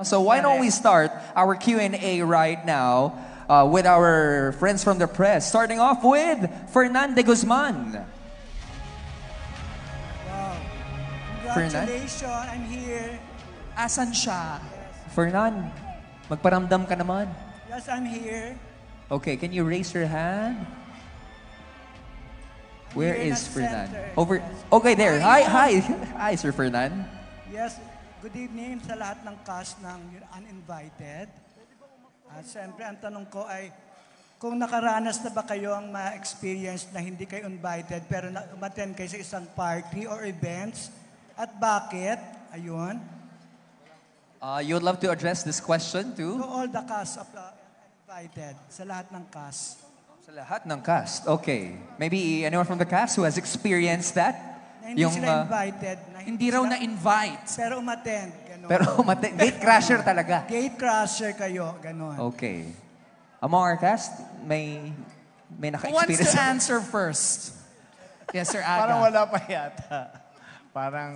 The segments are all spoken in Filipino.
So why don't we start our Q&A right now with our friends from the press. Starting off with Fernande Guzman. Wow. Fernan? Congratulations, I'm here. Asan siya? Fernan, magparamdam ka naman. Yes, I'm here. Okay, can you raise your hand? Where Here in is the Fernan? center. Over. Yes. Okay, there. Hi, hi. Hi, Sir Fernan. Yes, good evening sa lahat ng cast ng Uninvited. At siyempre, ang tanong ko ay, kung nakaranas na ba kayo ang ma-experience na hindi kayo invited pero umattend kayo sa isang party or events? At bakit? Ayun. You would love to address this question To too? all the cast of the Uninvited, sa lahat ng cast. Sa lahat ng cast. Okay. Maybe anyone from the cast who has experienced that? Na hindi sila invited. Na Hindi raw sila- na-invite. Pero umattend. Ganun. Pero gate crasher talaga. Gate crasher kayo. Ganun. Okay. Among our cast, may Who wants naka-experience. to answer first? Yes, Sir Aga. Parang wala pa yata. Parang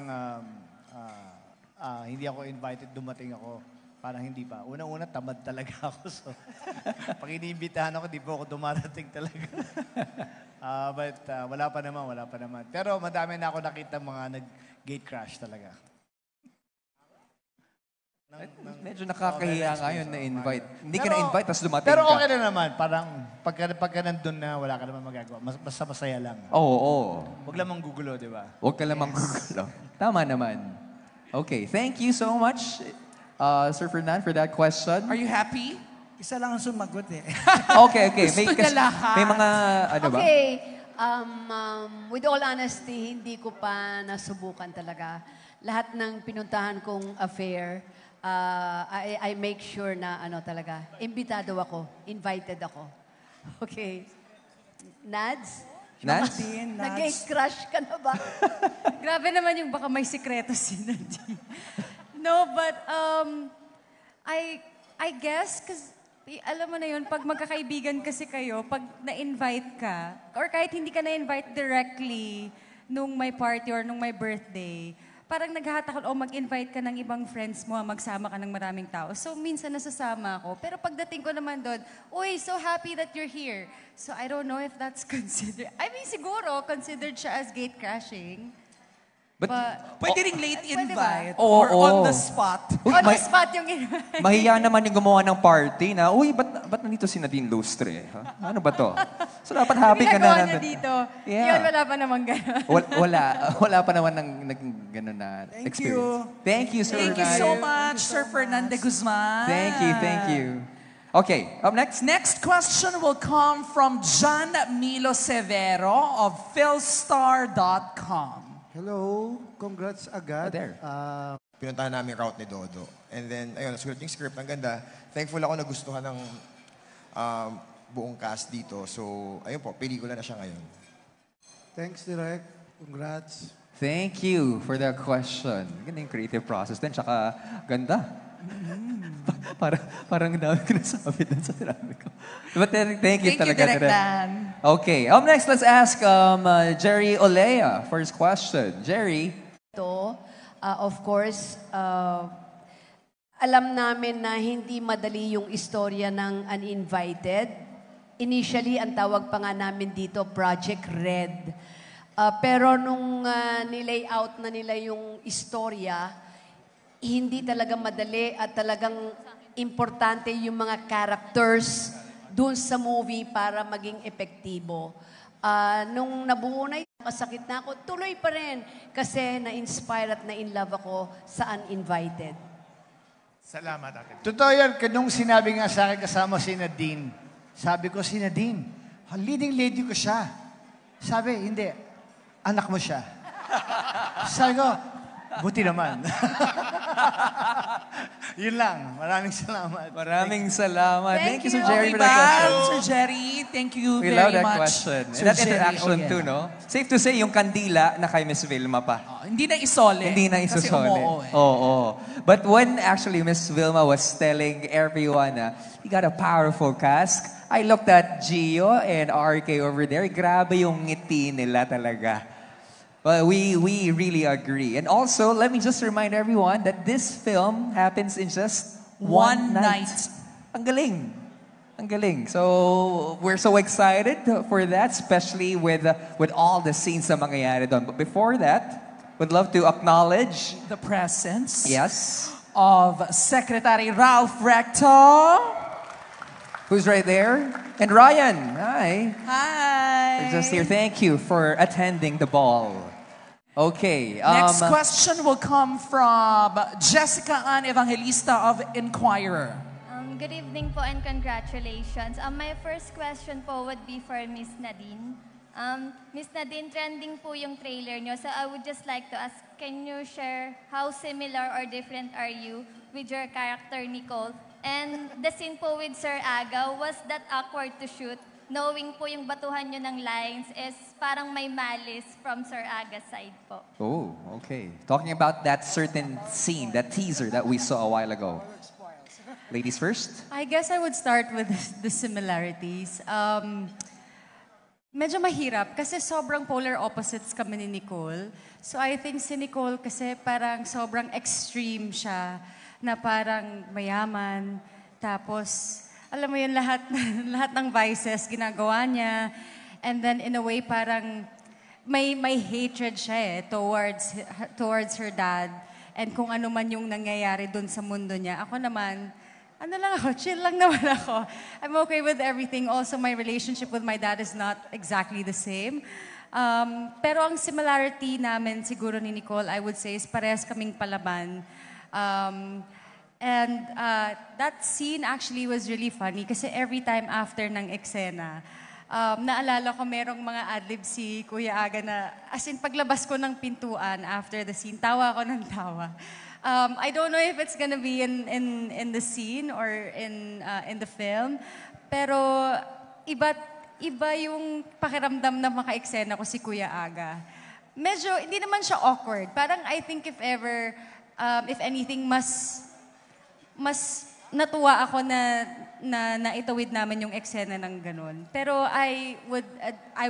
hindi ako invited, dumating ako. Parang hindi pa. Unang-una, tamad talaga ako. So, pag iniimbitahan ako, di po ako dumarating talaga. But wala pa naman. Pero madami na ako nakita mga nag-gate crash talaga. Medyo nakakahiya ngayon na invite. Hindi ka Pero- na-invite, tapos dumating Pero ka. okay na naman. Parang pagka nandun na, wala ka naman magagawa. Basta masaya lang. Oo, oo. Huwag lang manggugulo, di ba? Huwag ka lamang gugulo. Tama naman. Okay, thank you so much, Sir Fernan, for that question. Are you happy? Isa lang ang sumagot eh. Okay. Gusto niya lahat. May mga, ano ba? Okay. With all honesty, hindi ko pa nasubukan talaga. Lahat ng pinuntahan kong affair, I make sure na talaga, imbitado ako, invited ako. Okay. Nads? Nads? Nadine, Nads. Nag-gate crush ka na ba? Grabe naman yung baka may sikreto si Nadine. No, but I guess, because alam mo na yun, pag magkakaibigan kasi kayo, pag na-invite ka, or kahit hindi ka na-invite directly nung may party or nung may birthday, parang naghahatakot, o mag-invite ka ng ibang friends mo, magsama ka ng maraming tao. So, minsan nasasama ako. Pero pagdating ko naman doon, uy, so happy that you're here. So, I don't know if that's considered, I mean, siguro, considered siya as gate crashing. But, Pwede ring late Pwede ba? invite Oo, or oo. on the spot. Uy, On the spot yung invite. mahiya naman yung gumawa ng party na, uy, ba't nandito si Nadine Lustre? Ha? Ano ba to? So, dapat happy ka Ginagawa na. niya dito. Yeah. Yun, wala pa namang gano'n. Wala pa naman ng gano'n na Thank experience. Thank you, Sir Thank you Fernan. so much, Sir Fernando Guzman. Thank you. Okay, up next. Next question will come from John Milo Severo of philstar.com. Hello, congrats agad. there. Pinuntahan namin route ni Dodo. And then, ayun, nasulat yung script. Ang ganda. Thankful ako nagustuhan ng buong cast dito. So, ayun po, pelikula na siya ngayon. Thanks, Direk. Congrats. Thank you for that question. Ganda yung creative process din, tsaka ganda. Parang dami ko nasabi dun sa sinabi ko. But thank you talaga. Direk Direk. Dan. Okay, up next, let's ask Jerry Olea. First question. Jerry. Ito, of course, alam namin na hindi madali yung istorya ng Uninvited. Initially, ang tawag pa nga namin dito, Project Red. Pero nung nilayout na nila yung istorya, hindi talaga madali at talagang importante yung mga characters dun sa movie para maging epektibo. Nung nabuo na yun, masakit na ako, tuloy pa rin kasi na-inspire at na-in-love ako sa Uninvited. Salamat, Ate. Totoo yan. Nung sinabi nga sa akin kasama si Nadine, sabi ko, si Nadine, leading lady ko siya. Sabi, hindi. Anak mo siya. Sabi ko, buti naman. Yun lang. Maraming salamat. Maraming salamat. Thank you, Sir Jerry, Okay for that ba? question. Sir Jerry, thank you We very love that much. question. Sir And that Jerry. interaction Oh, yeah. too, no? Safe to say, yung kandila na kay Miss Vilma pa. Hindi na isole. Hindi na Kasi isusole. umuo eh. Oo. But when actually Miss Vilma was telling everyone na, you got a powerful cast, I looked at Gio and RK over there. Grabe yung ngiti nila talaga. Well, we really agree. And also, let me just remind everyone that this film happens in just one night. Ang galing. Ang galing. So, we're so excited for that, especially with all the scenes na mangyayari doon. But before that, we'd love to acknowledge The presence yes, of Secretary Ralph Recto. who's right there? And Ryan. Hi. Hi. We're just here. Thank you for attending the ball. Okay. Next question will come from Jessica Ann Evangelista of Inquirer. Good evening po and congratulations. My first question po would be for Miss Nadine. Miss Nadine, trending po yung trailer nyo. So I would just like to ask, can you share how similar or different are you with your character, Nicole? And the scene po with Sir Aga, was that awkward to shoot? Knowing po yung batuhan nyo ng lines is parang may malice from Sir Aga's side po. Oh, okay. Talking about that certain scene, that teaser that we saw a while ago. Ladies first? I guess I would start with the similarities. Medyo mahirap kasi sobrang polar opposites kami ni Nicole. So I think si Nicole kasi parang sobrang extreme siya na parang mayaman. Tapos, alam mo yun, lahat ng vices ginagawa niya. And then in a way parang may hatred siya towards her dad. And kung ano man yung nangyayari dun sa mundo niya. Ako naman, chill lang naman ako. I'm okay with everything. Also, my relationship with my dad is not exactly the same. Pero ang similarity namin siguro ni Nicole, I would say, is parehas kaming palaban. And that scene actually was really funny kasi every time after ng eksena, naalala ko merong mga adlib si Kuya Aga na, as in paglabas ko ng pintuan after the scene, tawa ako ng tawa. I don't know if it's gonna be in the scene or in the film, pero iba yung pakiramdam na maka-eksena ko si Kuya Aga. Medyo, hindi naman siya awkward. Parang I think if ever, if anything, mas natuwa ako na itawid namin yung eksena ng ganun. Pero I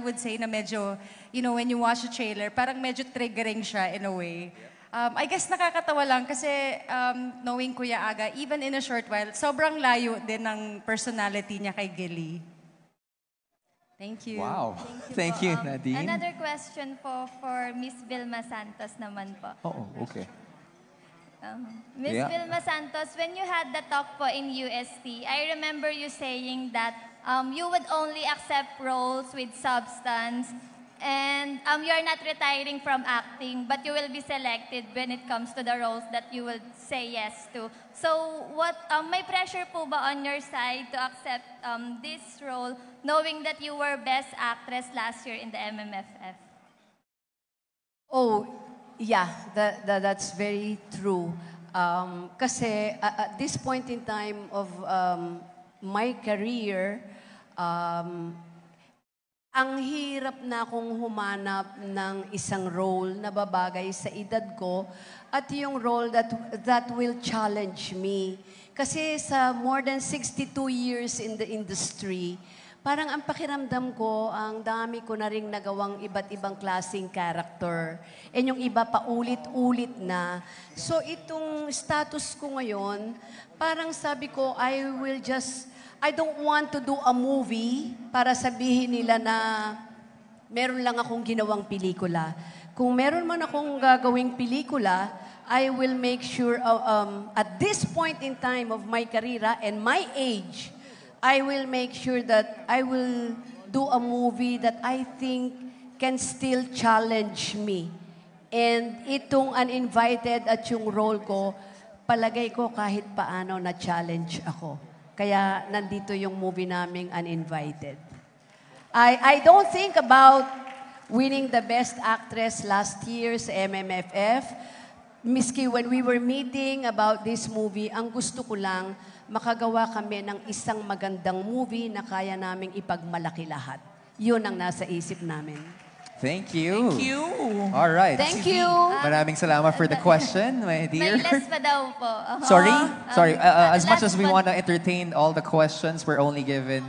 would say na medyo, you know, when you watch the trailer, parang medyo triggering siya in a way. I guess nakakatawa lang kasi knowing Kuya Aga, even in a short while, sobrang layo din ng personality niya kay Gilly. Thank you. Wow. Thank po. you, Nadine. Another question po for Miss Vilma Santos naman po. Oh, okay. Miss Vilma Santos, when you had the talk po in UST, I remember you saying that you would only accept roles with substance and you're not retiring from acting, but you will be selected when it comes to the roles that you will say yes to. So, what may pressure po ba on your side to accept this role, knowing that you were Best Actress last year in the MMFF? Oh, yeah, that's very true. Kasi at this point in time of my career, ang hirap na akong humanap ng isang role na babagay sa edad ko at yung role that will challenge me. Kasi sa more than 62 years in the industry, parang ang pakiramdam ko, ang dami ko na ring nagawang iba't ibang klaseng character. And yung iba pa ulit-ulit na. So itong status ko ngayon, parang sabi ko, I don't want to do a movie para sabihin nila na meron lang akong ginawang pelikula. Kung meron man akong gagawing pelikula, I will make sure, at this point in time of my career and my age, I will make sure that I will do a movie that I think can still challenge me. And itong Uninvited at yung role ko, palagay ko kahit paano na-challenge ako. Kaya nandito yung movie naming Uninvited. I don't think about winning the Best Actress last year sa MMFF. Miski when we were meeting about this movie, ang gusto ko lang, makagawa kami ng isang magandang movie na kaya naming ipagmalaki lahat. Yun ang nasa isip namin. Thank you. Thank you. All right. Thank you. Maraming salamat for the question, my dear. May less pa daw po. Sorry? Sorry. As much last as we one. want to entertain all the questions, we're only given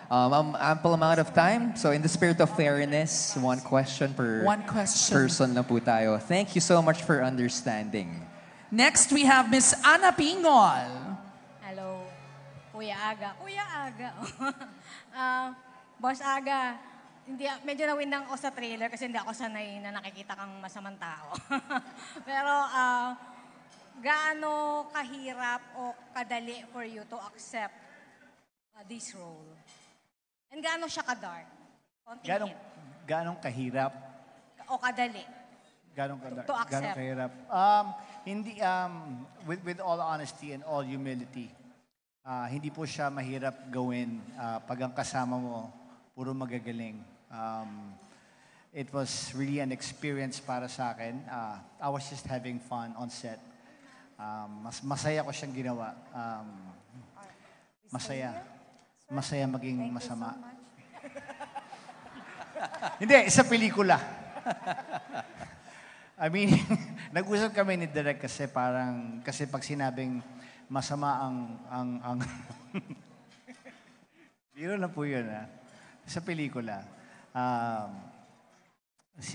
Ample amount of time. So in the spirit of fairness, one question per person na po tayo. Thank you so much for understanding. Next, we have Miss Ana Pingol. Hello, Kuya Aga. Kuya Aga. Boss Aga, medyo nawindang ako sa trailer kasi hindi ako sanay na nakikita kang masamang tao. Pero gaano kahirap o kadali for you to accept this role? And gaano siya ka-dark? Gaano kahirap? O kadali? Gaano to accept? Gaano kahirap? Hindi, with all honesty and all humility, hindi po siya mahirap gawin pag ang kasama mo, puro magagaling. It was really an experience para sa akin. I was just having fun on set. Masaya ko siyang ginawa. Masaya maging masama. Hindi, sa pelikula. I mean, nag-usap kami ni Direk kasi pag sinabing masama ang biro na po yun, sa pelikula.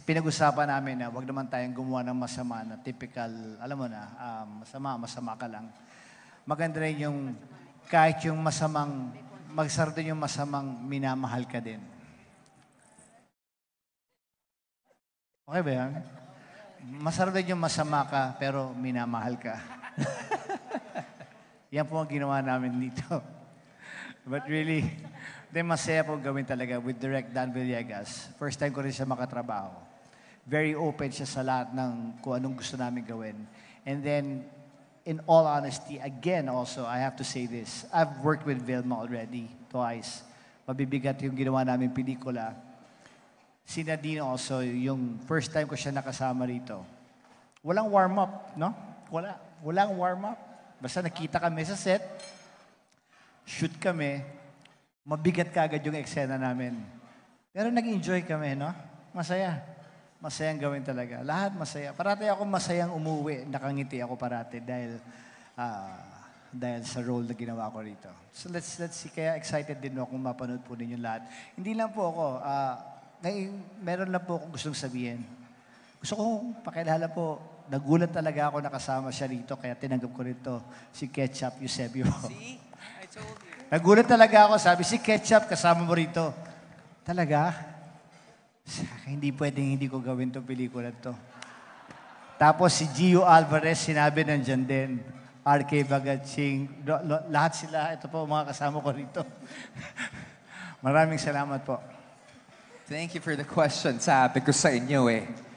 Pinag-usapan namin na wag naman tayong gumawa ng masama na typical, alam mo na, masama ka lang. Maganda rin yung kahit yung magsarado yung masamang minamahal ka din. Okay ba yan? Masarado yung masama ka, pero minamahal ka. Yan po ang ginawa namin dito. But really, masaya po gawin talaga with Direct Dan Villegas. First time ko rin siya makatrabaho. Very open siya sa lahat ng kung anong gusto namin gawin. And then, in all honesty, again also, I have to say this. I've worked with Vilma already, twice. Mabibigat yung ginawa namin pelikula. Si Nadine also, yung first time ko siya nakasama rito. Walang warm-up, no? Walang warm-up. Basta nakita kami sa set, shoot kami, mabigat kaagad yung eksena namin. Pero nag-enjoy kami, no? Masaya. Masayang gawin talaga. Lahat masaya. Parati ako masayang umuwi. Nakangiti ako parati dahil sa role na ginawa ko rito. So let's see. Kaya excited din ako kung mapanood po ninyo lahat. Hindi lang po ako. Meron lang po akong gustong sabihin. Gusto kong pakilala po. Nagulat talaga ako nakasama siya rito. Kaya tinanggap ko rito si Ketchup Eusebio. See? I told you. Nagulat talaga ako. Sabi, si Ketchup kasama mo rito. Talaga? Hindi pwedeng hindi ko gawin itong pelikula to. Tapos si Gio Alvarez, sinabi nandyan din. RK Bagatsing, lahat sila. Ito po, mga kasama ko rito. Maraming salamat po. Thank you for the question. Sabi ko sa inyo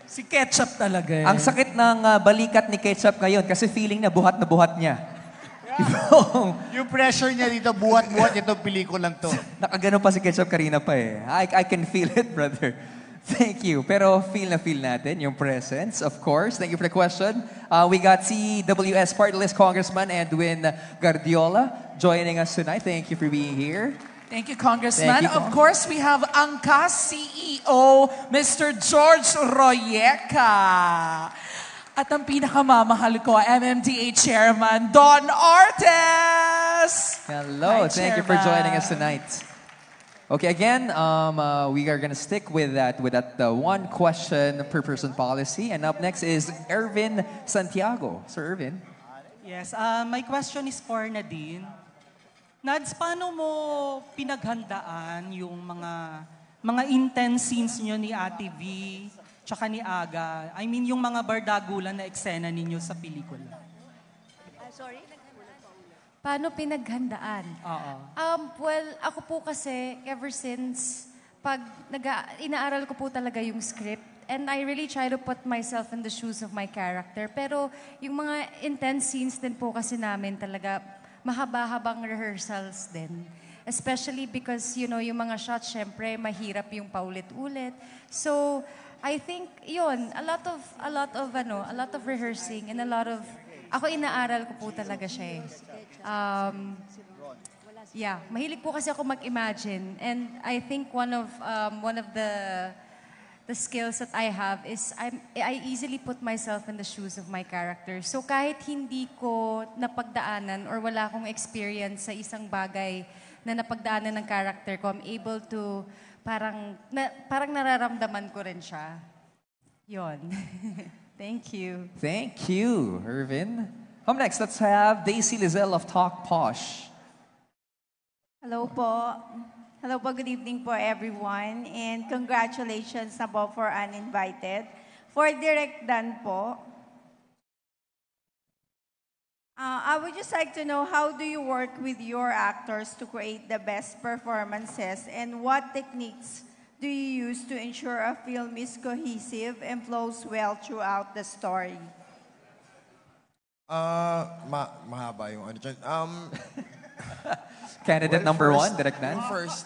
Si Ketchup talaga Ang sakit ng balikat ni Ketchup ngayon kasi feeling na buhat niya. Yung pressure niya dito, buhat-buhat itong pelikulang to. Nakagano pa si Ketchup kanina pa I can feel it, brother. Thank you. Pero feel natin yung presence, of course. Thank you for the question. We got CWS Party List Congressman Edwin Guardiola joining us tonight. Thank you for being here. Thank you, Congressman. Thank you, of course, we have Angkas CEO, Mr. George Royeca. At ang pinakamamahal ko, MMDA Chairman Don Artes. Hello. Thank you for joining us tonight. Okay, again, we are gonna stick with that one question per person policy. And up next is Ervin Santiago. Sir Ervin. Yes, my question is for Nadine. Nads, paano mo pinaghandaan yung mga intense scenes niyo ni Ate V tsaka ni Aga? I mean, yung mga bardagulan na eksena ninyo sa pelikula. Sorry? Paano pinaghandaan? Oo. Well, ako po kasi, ever since, inaaral ko po talaga yung script, and I really try to put myself in the shoes of my character. Pero yung mga intense scenes din po kasi namin talaga, mahaba-habang rehearsals din. Especially because, you know, yung mga shots, syempre, mahirap yung paulit-ulit. So, I think, yun, a lot of rehearsing and a lot of, ako inaaral ko po talaga siya mahilig po kasi ako mag-imagine. And I think one of the skills that I have is I easily put myself in the shoes of my character. So kahit hindi ko napagdaanan or wala akong experience sa isang bagay na napagdaanan ng character ko, I'm able to, parang nararamdaman ko rin siya. Yon. Thank you. Thank you, Irvin. Next, let's have Daisy Lizelle of Talk Posh. Hello po. Hello po, good evening po everyone. And congratulations na po for Uninvited. For Direct Dan po, I would just like to know, how do you work with your actors to create the best performances, and what techniques do you use to ensure a film is cohesive and flows well throughout the story? Mahaba yung ano dyan. Candidate number one, Direct Dan. First,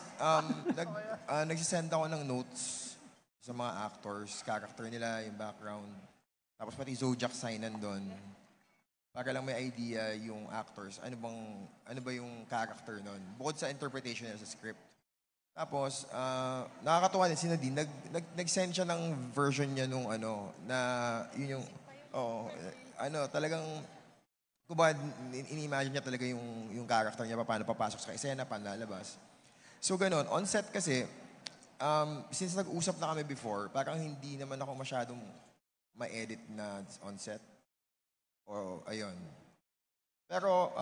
nagsisend ako ng notes sa mga actors, character nila, yung background. Tapos pati zodiac sign nandun. Para lang may idea yung actors, ano ba yung character nun. Bukod sa interpretation nila sa script. Tapos, nakakatuwa din si Nadine, nag-send siya ng version niya nung na yun yung, talagang, kumbaga, in-imagine niya talaga yung character niya, paano papasok sa eksena, paano lalabas. So, ganun. On set kasi, since nag-usap na kami before, parang hindi naman ako masyadong ma-edit na on set. Ayun. Pero,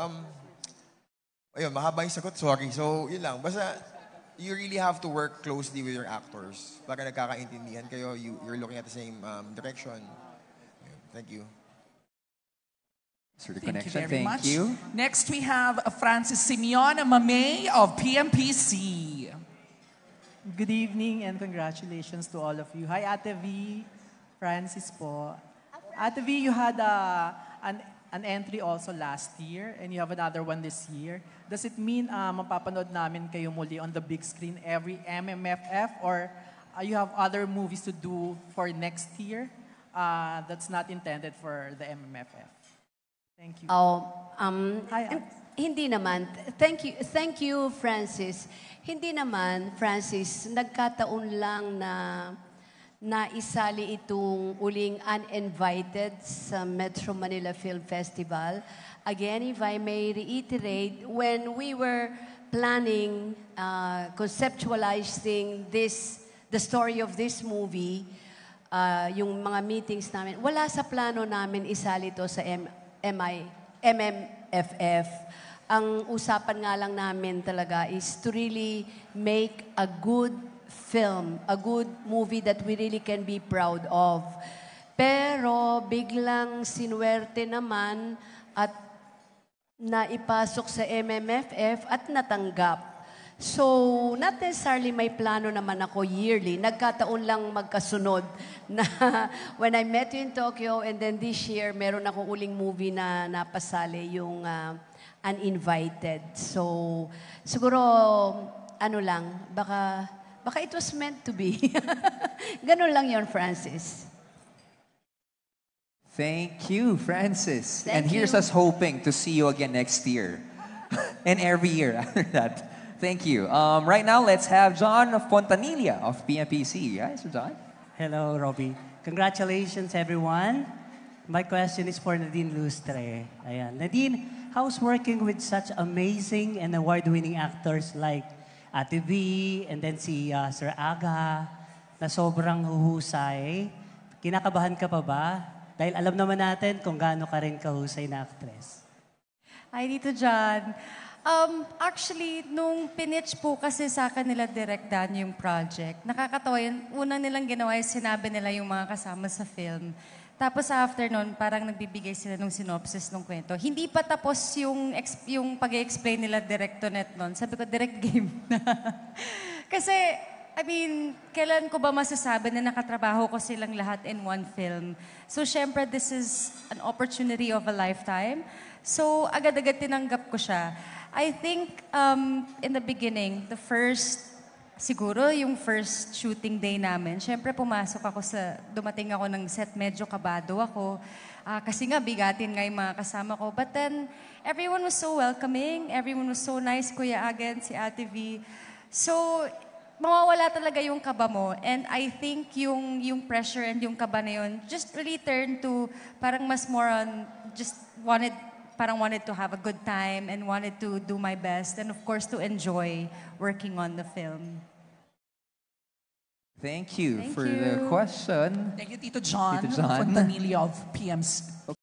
ayun, mahaba yung sagot, sorry. So, yun lang. Basta, you really have to work closely with your actors. Para nagkakaintindihan kayo, you're looking at the same direction. Thank you. Thank you very much. Next, we have Francis Simeon Mamay of PMPC. Good evening and congratulations to all of you. Hi, Ate V. Francis po. Ate V, you had an entry also last year and you have another one this year. Does it mean mapapanood namin kayo muli on the big screen every MMFF, or you have other movies to do for next year that's not intended for the MMFF? Thank you. Hindi naman. Thank you, Francis. Hindi naman, Francis, nagkataon lang na isali itong uling Uninvited sa Metro Manila Film Festival. Again, if I may reiterate, when we were planning, conceptualizing the story of this movie, yung mga meetings namin, wala sa plano namin isali to sa MMFF. Ang usapan nga lang namin talaga is to really make a good film, a good movie that we really can be proud of. Pero biglang sinuwerte naman at naipasok sa MMFF at natanggap. So, not necessarily may plano naman ako yearly. Nagkataon lang magkasunod na when I met you in Tokyo and then this year, meron akong uling movie na napasali, yung Uninvited. So, siguro, baka it was meant to be. Ganun lang yon, Francis. Thank you, Francis. And here's us hoping to see you again next year. And every year after that. Thank you. Right now, let's have John of Fontanilla of PMPC. Hi, Sir John. Hello, Robbie. Congratulations, everyone. My question is for Nadine Lustre. Ayan. Nadine, how's working with such amazing and award-winning actors like Ate V, and then si Sir Aga, na sobrang huhusay? Kinakabahan ka pa ba? Dahil alam naman natin kung gaano ka rin kahusay na actress. Hi, Tito John. Actually, nung pinitch po kasi sa akin nila Direct Dan yung project, nakakatawa yun. Unang nilang ginawa is sinabi nila yung mga kasama sa film. Tapos after nun, parang nagbibigay sila ng synopsis ng kwento. Hindi pa tapos yung pag-explain nila Direct to Net nun. Sabi ko, direct game na. Kasi, I mean, kailan ko ba masasabi na nakatrabaho ko silang lahat in one film? So, syempre, this is an opportunity of a lifetime. So, agad-agad tinanggap ko siya. I think, in the beginning, siguro yung first shooting day namin, syempre pumasok ako dumating ako ng set, medyo kabado ako. Kasi nga, bigatin nga yung mga kasama ko. But then, everyone was so welcoming. Everyone was so nice, Kuya Agen, si Ate V. So, mawawala talaga yung kaba mo. And I think yung pressure and yung kaba na yun just really turned to parang mas more on just wanted parang wanted to have a good time and wanted to do my best and of course to enjoy working on the film. Thank you Thank for you. the question. Thank you, Tito John, Tito John. Fontanilla of PMC.